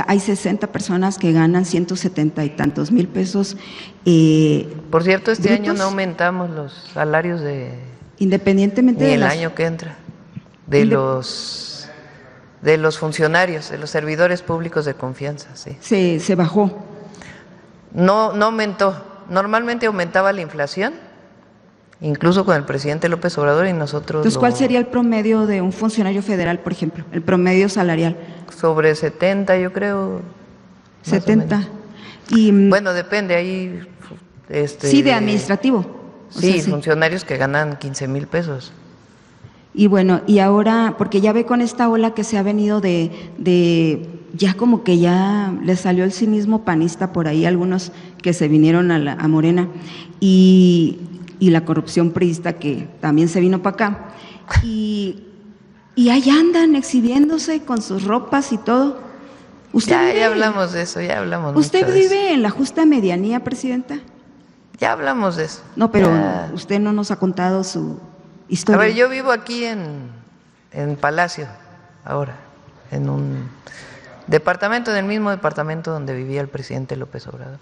hay 60 personas que ganan 170 y tantos mil pesos. Por cierto, este brutos, año no aumentamos los salarios independientemente ni de el año que entra, de los funcionarios, de los servidores públicos de confianza, sí. Se bajó. No aumentó. Normalmente aumentaba la inflación, incluso con el presidente López Obrador, y nosotros. Entonces, ¿cuál sería el promedio de un funcionario federal, por ejemplo? El promedio salarial. Sobre 70, yo creo. 70. Bueno, depende, ahí. Sí, de administrativo. Sí, funcionarios que ganan 15,000 pesos. Y bueno, y ahora, porque ya ve con esta ola que se ha venido de ya como que ya le salió el cinismo panista por ahí, algunos que se vinieron a Morena, y la corrupción priista que también se vino para acá, y ahí andan exhibiéndose con sus ropas y todo. Ya hablamos de eso, ya hablamos. ¿Usted vive en la justa medianía, Presidenta? Ya hablamos de eso. No, pero usted no nos ha contado su historia. A ver, yo vivo aquí en Palacio, ahora, en un departamento, en el mismo departamento donde vivía el presidente López Obrador.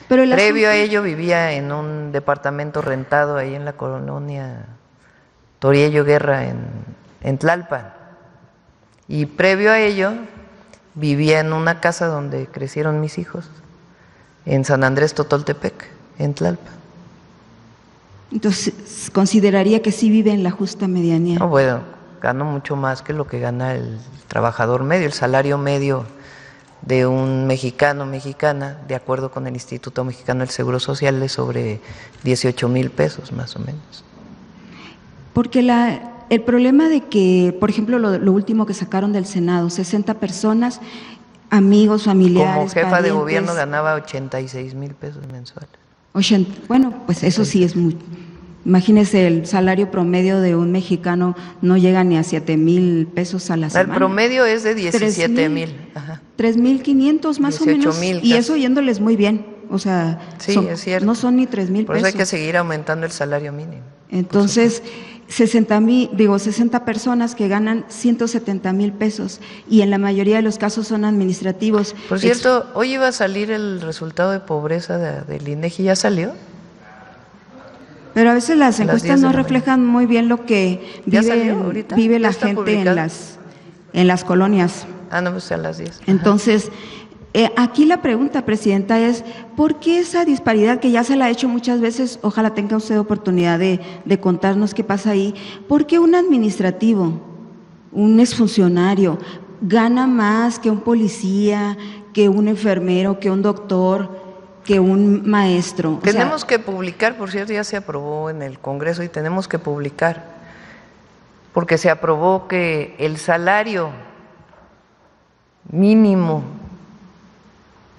Pero previo a ello vivía en un departamento rentado ahí en la colonia Toriello Guerra en Tlalpan. Y previo a ello vivía en una casa donde crecieron mis hijos, en San Andrés Totoltepec, en Tlalpan. Entonces, ¿consideraría que sí vive en la justa medianía? No, bueno, gano mucho más que lo que gana el trabajador medio, el salario medio de un mexicano, mexicana, de acuerdo con el Instituto Mexicano del Seguro Social, es sobre 18,000 pesos más o menos. Porque el problema de que, por ejemplo, lo último que sacaron del Senado, 60 personas, amigos, familiares, como jefa parientes, de gobierno ganaba 86,000 pesos mensuales. Bueno, pues eso sí es muy. Imagínese, el salario promedio de un mexicano no llega ni a 7,000 pesos a la semana. El promedio es de 17,000. 3,500 más o menos. Y eso yéndoles muy bien. O sea, sí, es cierto. No son ni 3,000 pesos. Por eso hay que seguir aumentando el salario mínimo. Entonces, 60 personas que ganan 170,000 pesos y en la mayoría de los casos son administrativos. Por cierto, hoy iba a salir el resultado de pobreza del INEGI, ¿ya salió? Pero a veces las encuestas no reflejan muy bien lo que vive la gente en las colonias. No, pues a las 10. Entonces, aquí la pregunta, Presidenta, es ¿por qué esa disparidad que ya se la ha hecho muchas veces? Ojalá tenga usted oportunidad de contarnos qué pasa ahí. ¿Por qué un administrativo, un exfuncionario, gana más que un policía, que un enfermero, que un doctor, que un maestro? Tenemos que publicar, por cierto, ya se aprobó en el Congreso y tenemos que publicar, porque se aprobó que el salario mínimo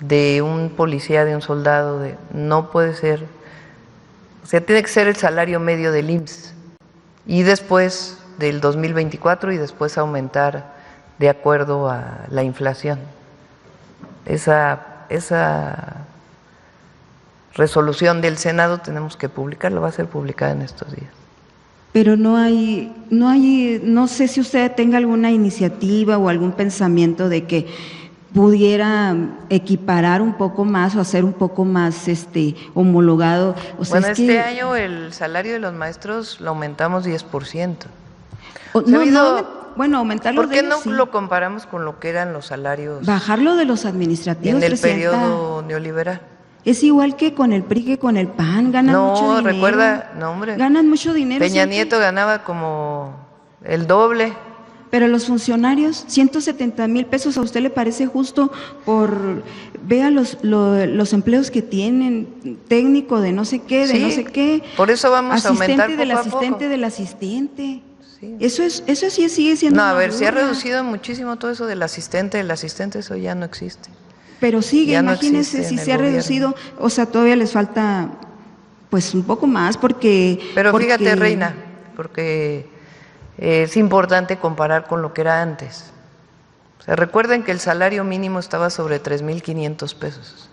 de un policía, de un soldado, no puede ser, o sea, tiene que ser el salario medio del IMSS y después del 2024 y después aumentar de acuerdo a la inflación. Esa resolución del Senado tenemos que publicarla, va a ser publicada en estos días. Pero no sé si usted tenga alguna iniciativa o algún pensamiento de que pudiera equiparar un poco más o hacer un poco más homologado. O sea, bueno, este año el salario de los maestros lo aumentamos 10%. Bueno, aumentarlo. ¿Por qué no lo comparamos con lo que eran los salarios? Bajarlo de los administrativos, en el periodo neoliberal. Es igual que con el PRI, que con el PAN, ganan mucho dinero. Recuerda, no hombre. Ganan mucho dinero. Peña Nieto ganaba como el doble. Pero los funcionarios, 170,000 pesos, ¿a usted le parece justo? Vea los empleos que tienen, técnico de no sé qué, de no sé qué. Por eso vamos a aumentar poco a poco. Asistente del asistente. Sí. Eso sí sigue siendo. No, a ver, se ha reducido muchísimo todo eso del asistente, eso ya no existe. Pero sigue, imagínense si se ha reducido, o sea, todavía les falta pues un poco más porque. Pero fíjate, Reina, porque es importante comparar con lo que era antes. O sea, recuerden que el salario mínimo estaba sobre 3,500 pesos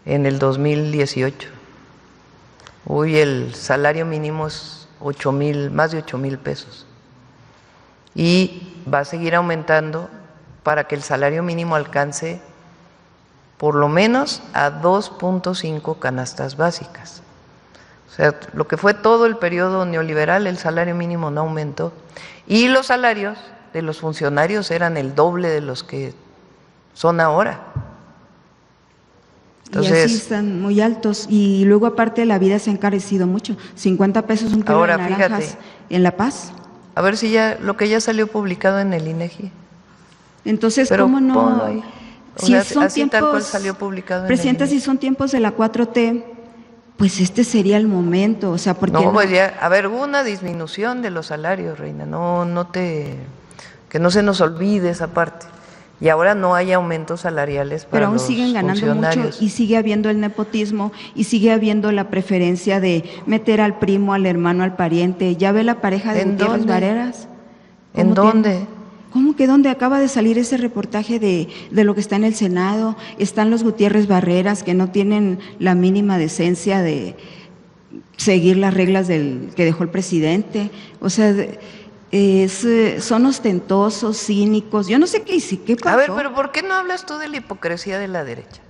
en el 2018. Hoy el salario mínimo es 8,000, más de 8,000 pesos. Y va a seguir aumentando para que el salario mínimo alcance por lo menos a 2.5 canastas básicas. O sea, lo que fue todo el periodo neoliberal, el salario mínimo no aumentó y los salarios de los funcionarios eran el doble de los que son ahora. Entonces, y así están muy altos y luego aparte la vida se ha encarecido mucho, 50 pesos un kilo de naranjas, fíjate, en La Paz. A ver si ya, lo que ya salió publicado en el INEGI. Entonces, pero ¿cómo no? Ponlo ahí. Si sea, son así tiempos, tal cual salió publicado en Presidenta, el INEGI. Si son tiempos de la 4T, pues este sería el momento, o sea, porque no, pues ya, a ver, hubo una disminución de los salarios, Reina, que no se nos olvide esa parte. Y ahora no hay aumentos salariales para pero aún los siguen ganando mucho y sigue habiendo el nepotismo y sigue habiendo la preferencia de meter al primo, al hermano, al pariente. ¿Ya ve la pareja de Gutiérrez Barreras? ¿En dónde? ¿Cómo que dónde? Acaba de salir ese reportaje de lo que está en el Senado. Están los Gutiérrez Barreras que no tienen la mínima decencia de seguir las reglas que dejó el presidente. O sea, son ostentosos, cínicos. Yo no sé qué pasó. A ver, pero ¿por qué no hablas tú de la hipocresía de la derecha?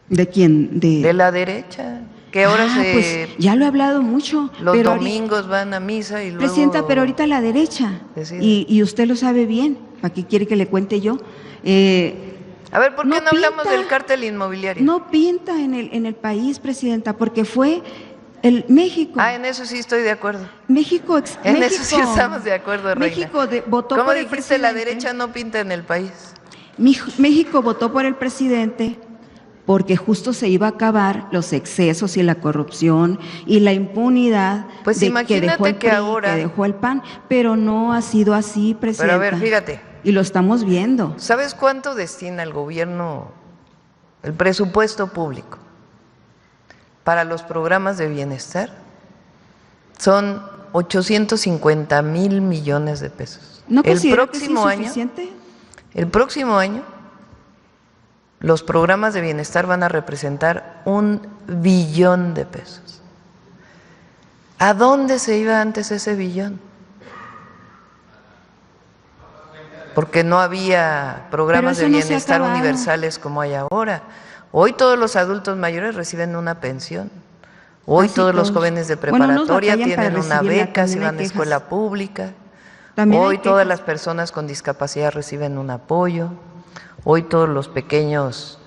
¿De quién? De la derecha. Que ahora pues ya lo he hablado mucho. Los domingos van a misa y luego… Presidenta, pero ahorita la derecha, y usted lo sabe bien, ¿para qué quiere que le cuente yo? A ver, ¿por qué no hablamos del cártel inmobiliario? No pinta en el país, Presidenta, porque fue… México. En eso sí estoy de acuerdo. México eso sí estamos de acuerdo, Reina. México votó ¿Cómo por el dijiste presidente? La derecha no pinta en el país? México votó por el presidente porque justo se iba a acabar los excesos y la corrupción y la impunidad pues que dejó el PRI, que dejó el PAN, pero no ha sido así, Presidenta. Pero a ver, fíjate. Y lo estamos viendo. ¿Sabes cuánto destina el gobierno, el presupuesto público para los programas de bienestar? Son 850,000 millones de pesos. ¿No considera que es insuficiente? El próximo año, los programas de bienestar van a representar 1 billón de pesos. ¿A dónde se iba antes ese billón? Porque no había programas de bienestar universales como hay ahora. Hoy todos los adultos mayores reciben una pensión. Hoy todos los jóvenes de preparatoria tienen una beca si van a escuela pública. Hoy todas las personas con discapacidad reciben un apoyo. Hoy todos los pequeños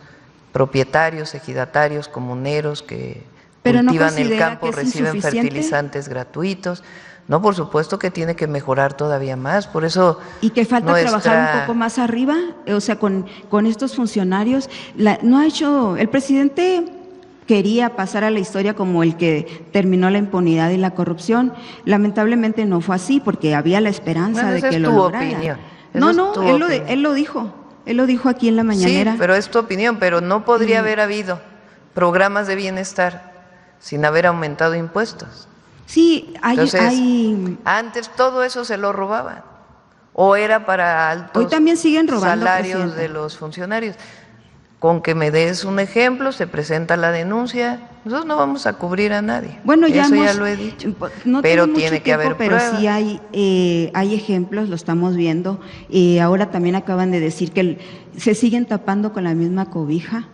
propietarios, ejidatarios, comuneros que cultivan el campo reciben fertilizantes gratuitos. No, por supuesto que tiene que mejorar todavía más, por eso… Y que falta trabajar un poco más arriba, o sea, con estos funcionarios. No ha hecho… El presidente quería pasar a la historia como el que terminó la impunidad y la corrupción. Lamentablemente no fue así, porque había la esperanza de que lo lograra. Opinión. Él lo dijo. Él lo dijo aquí en la mañanera. Sí, pero es tu opinión, pero no podría haber habido programas de bienestar sin haber aumentado impuestos. Sí, antes todo eso se lo robaban o era para altos hoy también siguen robando, salarios Presidenta, de los funcionarios. Con que me des un ejemplo, se presenta la denuncia, nosotros no vamos a cubrir a nadie. Bueno, ya lo he dicho, no pero tiene que haber pero pruebas. Sí hay ejemplos, lo estamos viendo. Ahora también acaban de decir que se siguen tapando con la misma cobija.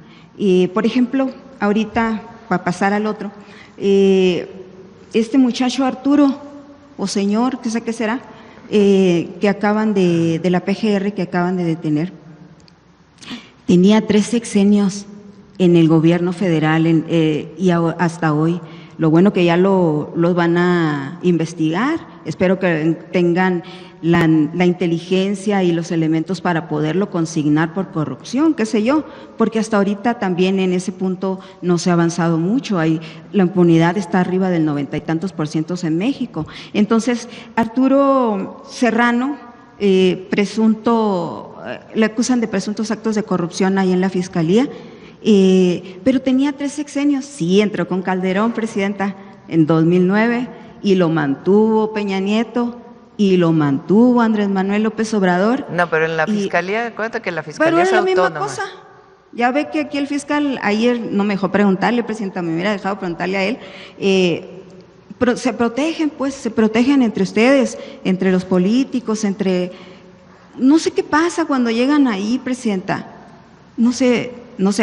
Por ejemplo, ahorita, para pasar al otro, este muchacho Arturo, o señor, qué sé qué será, que acaban de la PGR, que acaban de detener, tenía 3 sexenios en el gobierno federal y hasta hoy. Lo bueno que ya los van a investigar, espero que tengan la inteligencia y los elementos para poderlo consignar por corrupción, qué sé yo, porque hasta ahorita también en ese punto no se ha avanzado mucho, la impunidad está arriba del 90 y tantos % en México. Entonces, Arturo Serrano, le acusan de presuntos actos de corrupción ahí en la Fiscalía, pero tenía 3 sexenios, sí, entró con Calderón, Presidenta, en 2009, y lo mantuvo Peña Nieto, y lo mantuvo Andrés Manuel López Obrador. No, pero en la Fiscalía, acuérdate que la Fiscalía es autónoma. Pero es la misma cosa. Ya ve que aquí el fiscal, ayer no me dejó preguntarle, Presidenta, me hubiera dejado preguntarle a él, se protegen entre ustedes, entre los políticos, entre… no sé qué pasa cuando llegan ahí, Presidenta. No sé,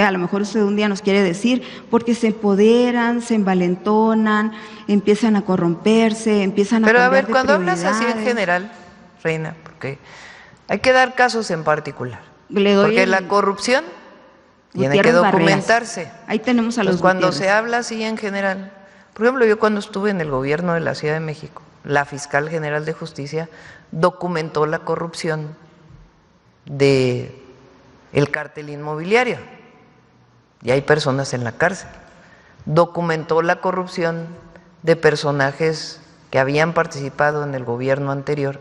a lo mejor usted un día nos quiere decir, porque se empoderan, se envalentonan, empiezan a corromperse, empiezan a Pero a cambiar ver, de cuando hablas así en prioridades. general, Reina, porque hay que dar casos en particular. Porque la corrupción tiene que documentarse. Barreras. Ahí tenemos a los cuando Gutiérrez. se habla así en general, por ejemplo, yo cuando estuve en el gobierno de la Ciudad de México, la fiscal general de justicia documentó la corrupción de el cártel inmobiliario y hay personas en la cárcel. Documentó la corrupción de personajes que habían participado en el gobierno anterior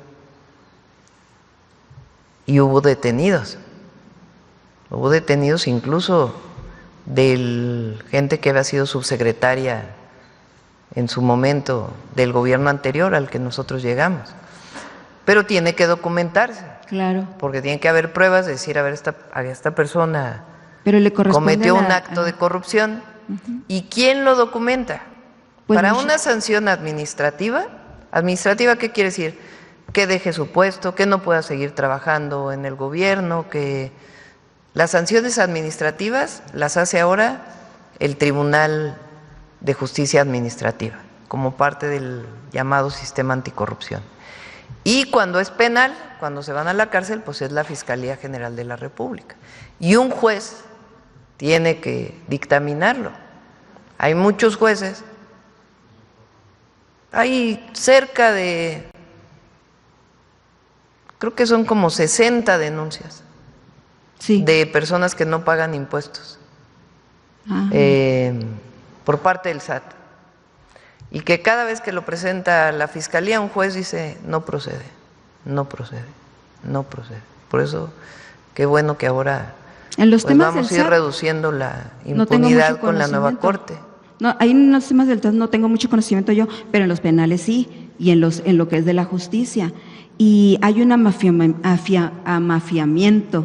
y hubo detenidos incluso de gente que había sido subsecretaria en su momento del gobierno anterior al que nosotros llegamos. Pero tiene que documentarse. Claro. Porque tiene que haber pruebas de decir, a ver, esta persona cometió un acto de corrupción. ¿Y quién lo documenta? Pues para una sanción administrativa, ¿qué quiere decir? Que deje su puesto, que no pueda seguir trabajando en el gobierno, que las sanciones administrativas las hace ahora el Tribunal de Justicia Administrativa, como parte del llamado sistema anticorrupción. Y cuando es penal, cuando se van a la cárcel, pues es la Fiscalía General de la República. Y un juez tiene que dictaminarlo. Hay muchos jueces, hay cerca de, creo que son como 60 denuncias de personas que no pagan impuestos por parte del SAT. Y que cada vez que lo presenta la Fiscalía, un juez dice, no procede. Por eso, qué bueno que ahora pues vamos a ir reduciendo la impunidad con la nueva Corte. No, ahí en los temas del SAT no tengo mucho conocimiento yo, pero en los penales sí, y en lo que es de la justicia. Y hay un amafiamiento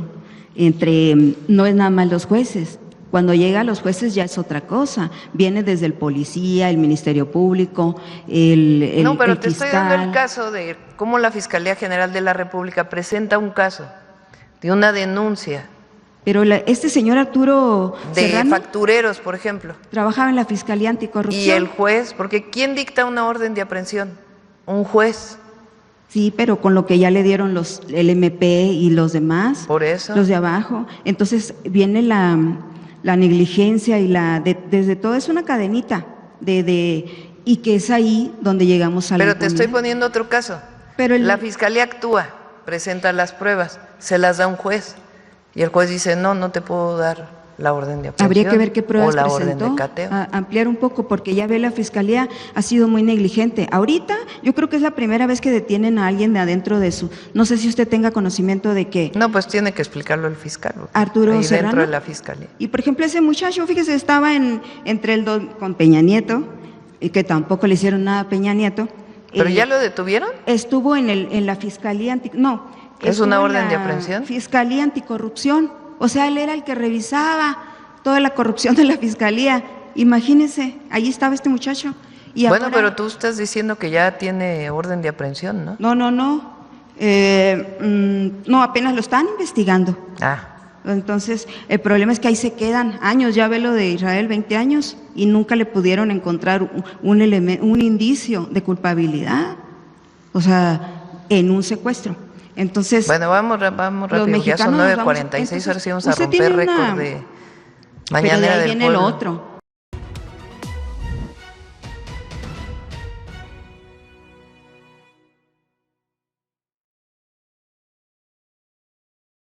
entre, no es nada más los jueces. Cuando llega a los jueces ya es otra cosa, viene desde el policía, el Ministerio Público, el No, pero el te fiscal. Estoy dando el caso de cómo la Fiscalía General de la República presenta un caso de una denuncia. Pero este señor Arturo de Serrano, factureros, por ejemplo. Trabajaba en la Fiscalía Anticorrupción. Y el juez, porque ¿quién dicta una orden de aprehensión? Un juez. Sí, pero con lo que ya le dieron el MP y los demás. Por eso. Los de abajo. Entonces viene la negligencia y desde todo es una cadenita y que es ahí donde llegamos a la Pero te estoy poniendo otro caso. Pero la Fiscalía actúa, presenta las pruebas, se las da un juez y el juez dice, no te puedo dar la orden de aprehensión. Habría que ver qué pruebas o la presentó, orden de cateo. Ampliar un poco, porque ya ve la Fiscalía ha sido muy negligente. Ahorita yo creo que es la primera vez que detienen a alguien de adentro de no sé si usted tenga conocimiento de que… No, pues tiene que explicarlo el fiscal. Arturo ahí Serrano. Dentro de la Fiscalía. Y por ejemplo ese muchacho, fíjese, estaba con Peña Nieto, y que tampoco le hicieron nada a Peña Nieto. ¿Pero ya lo detuvieron? Estuvo en la Fiscalía ¿Es una orden de aprehensión? Fiscalía Anticorrupción. O sea, él era el que revisaba toda la corrupción de la Fiscalía. Imagínense, allí estaba este muchacho. Y bueno, ahora, pero tú estás diciendo que ya tiene orden de aprehensión, ¿no? No. No, apenas lo están investigando. Entonces, el problema es que ahí se quedan años. Ya ve lo de Israel, 20 años, y nunca le pudieron encontrar un indicio de culpabilidad. O sea, en un secuestro. Entonces, bueno, vamos rápido, ya son 9:46, ahora sí vamos a romper récord de mañanera del pueblo. Viene lo otro.